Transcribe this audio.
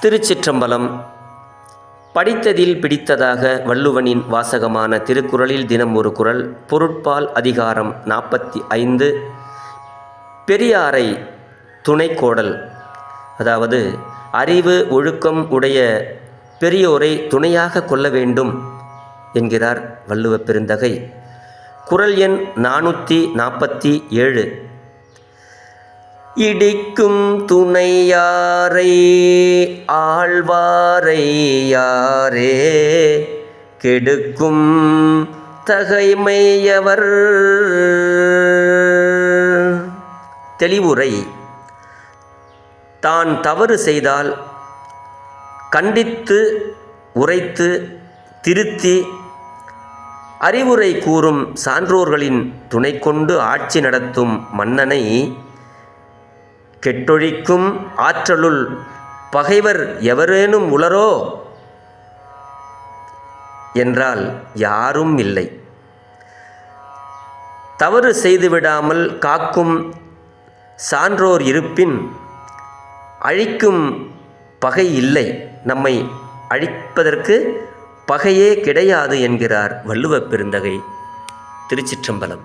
திருச்சிற்றம்பலம். படித்ததில் பிடித்ததாக வள்ளுவனின் வாசகமான திருக்குறளில் தினம் ஒரு குறள். பொருட்பால் அதிகாரம் 45. பெரியாரை துணைக்கோடல். அதாவது அறிவு ஒழுக்கம் உடைய பெரியோரை துணையாக கொள்ள வேண்டும் என்கிறார் வள்ளுவ பெருந்தகை. குறள் எண் 447. இடிக்கும் துணையாரை ஆழ்வாரை யாரே கெடுக்கும் தகைமையவர். தெளிவுரை: தான் தவறு செய்தால் கண்டித்து உரைத்து திருத்தி அறிவுரை கூறும் சான்றோர்களின் துணை கொண்டு ஆட்சி நடத்தும் மன்னனை கெட்டொழிக்கும் ஆற்றலுள் பகைவர் எவரேனும் உளரோ என்றால் யாரும் இல்லை. தவறு செய்துவிடாமல் காக்கும் சான்றோர் இருப்பின் அழிக்கும் பகை இல்லை, நம்மை அழிப்பதற்கு பகையே கிடையாது என்கிறார் வள்ளுவ பெருந்தகை. திருச்சிற்றம்பலம்.